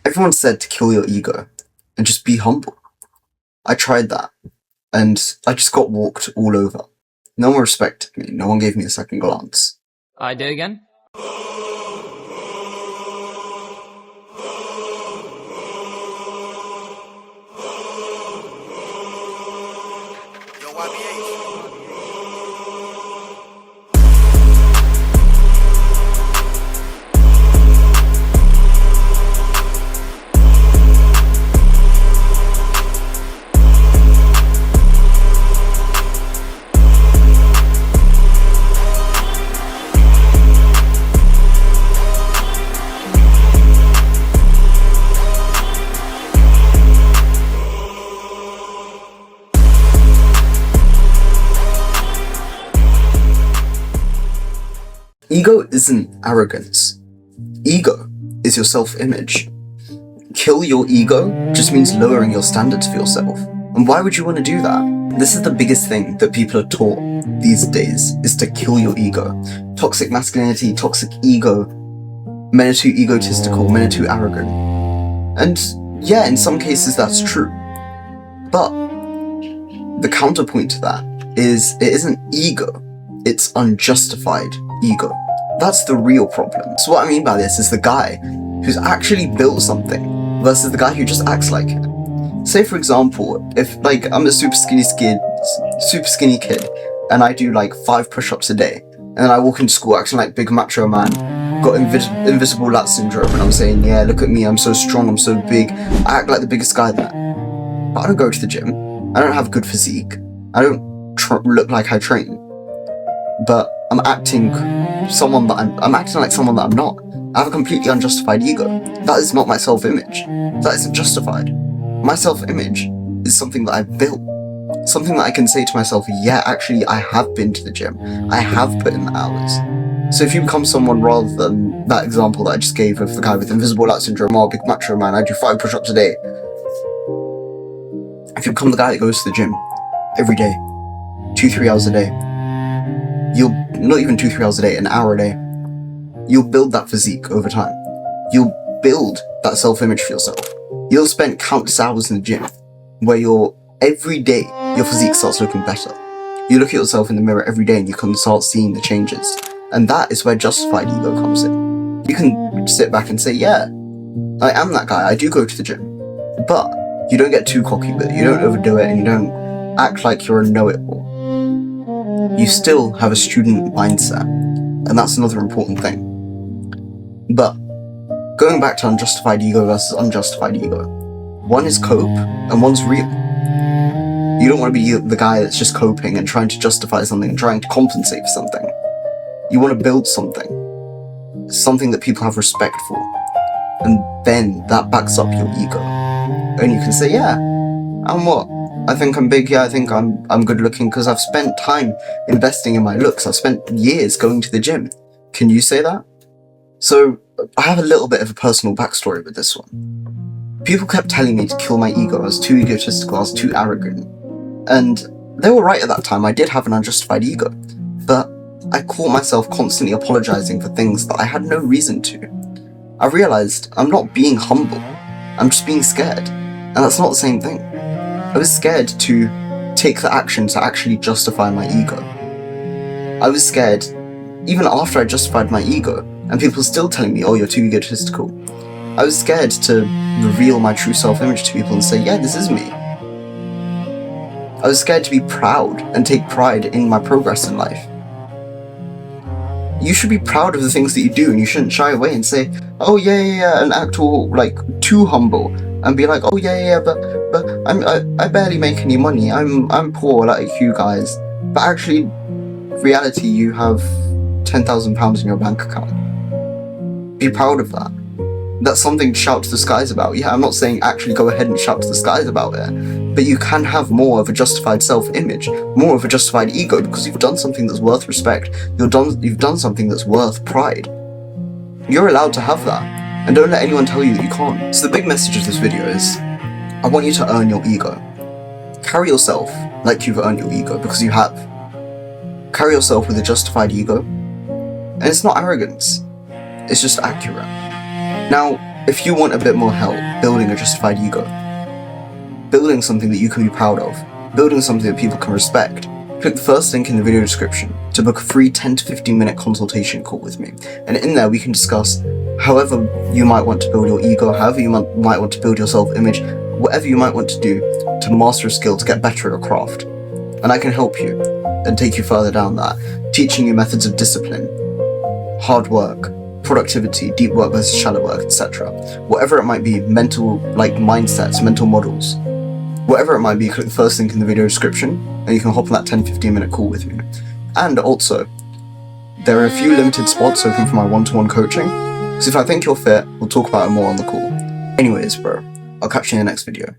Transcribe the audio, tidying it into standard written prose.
Everyone said to kill your ego and just be humble. I tried that, and I just got walked all over. No one respected me. No one gave me a second glance. I did again? Ego isn't arrogance. Ego is your self-image. Kill your ego just means lowering your standards for yourself. And why would you want to do that? This is the biggest thing that people are taught these days, is to kill your ego. Toxic masculinity, toxic ego, men are too egotistical, men are too arrogant. And yeah, in some cases that's true. But the counterpoint to that is it isn't ego, it's unjustified ego. That's the real problem. So what I mean by this is the guy who's actually built something versus the guy who just acts like it. Say for example, if like I'm a super skinny kid and I do like 5 push-ups a day, and then I walk into school acting like big macho man, got invisible lat syndrome, and I'm saying, yeah, look at me, I'm so strong, I'm so big, I act like the biggest guy there. But I don't go to the gym, I don't have good physique, I don't look like I train, but I'm acting like someone that I'm not. I have a completely unjustified ego. That is not my self-image. That isn't justified. My self-image is something that I've built. Something that I can say to myself, yeah, actually, I have been to the gym. I have put in the hours. So if you become someone rather than that example that I just gave of the guy with invisible lat syndrome, or big macho man, I do 5 push-ups a day. If you become the guy that goes to the gym every day, 2-3 hours a day, you'll, not even 2-3 hours a day, an hour a day, you'll build that physique over time. You'll build that self-image for yourself. You'll spend countless hours in the gym where every day your physique starts looking better. You look at yourself in the mirror every day and you can start seeing the changes. And that is where justified ego comes in. You can sit back and say, yeah, I am that guy, I do go to the gym. But you don't get too cocky with it, you don't overdo it, and you don't act like you're a know-it-all. You still have a student mindset, and that's another important thing. But going back to unjustified ego versus unjustified ego, one is cope and one's real. You don't want to be the guy that's just coping and trying to justify something and trying to compensate for something. You want to build something that people have respect for, and then that backs up your ego. And you can say, yeah, I'm what? I think I'm big, yeah, I think I'm good looking because I've spent time investing in my looks. I've spent years going to the gym. Can you say that? So I have a little bit of a personal backstory with this one. People kept telling me to kill my ego. I was too egotistical, I was too arrogant. And they were right at that time. I did have an unjustified ego. But I caught myself constantly apologizing for things that I had no reason to. I realized I'm not being humble. I'm just being scared. And that's not the same thing. I was scared to take the action to actually justify my ego. I was scared, even after I justified my ego, and people were still telling me, oh, you're too egotistical. I was scared to reveal my true self-image to people and say, yeah, this is me. I was scared to be proud and take pride in my progress in life. You should be proud of the things that you do, and you shouldn't shy away and say, oh yeah, and act all like too humble and be like, oh yeah, but I barely make any money. I'm poor like you guys. But actually, reality, you have £10,000 in your bank account. Be proud of that. That's something to shout to the skies about. Yeah, I'm not saying actually go ahead and shout to the skies about it, but you can have more of a justified self-image, more of a justified ego, because you've done something that's worth respect. You've done something that's worth pride. You're allowed to have that, and don't let anyone tell you that you can't. So the big message of this video is, I want you to earn your ego. Carry yourself like you've earned your ego, because you have. Carry yourself with a justified ego, and it's not arrogance, it's just accurate. Now, If you want a bit more help building a justified ego, building something that you can be proud of, building something that people can respect, click the first link in the video description to book a free 10 to 15 minute consultation call with me. And in there we can discuss however you might want to build your ego, however you might want to build your self-image, whatever you might want to do to master a skill, to get better at your craft. And I can help you and take you further down that, teaching you methods of discipline, hard work, productivity, deep work versus shallow work, etc. Whatever it might be, mental mindsets, mental models, whatever it might be, click the first link in the video description and you can hop on that 10-15 minute call with me. And also, there are a few limited spots open for my one-to-one coaching, so if I think you're fit, we'll talk about it more on the call. Anyways, bro, I'll catch you in the next video.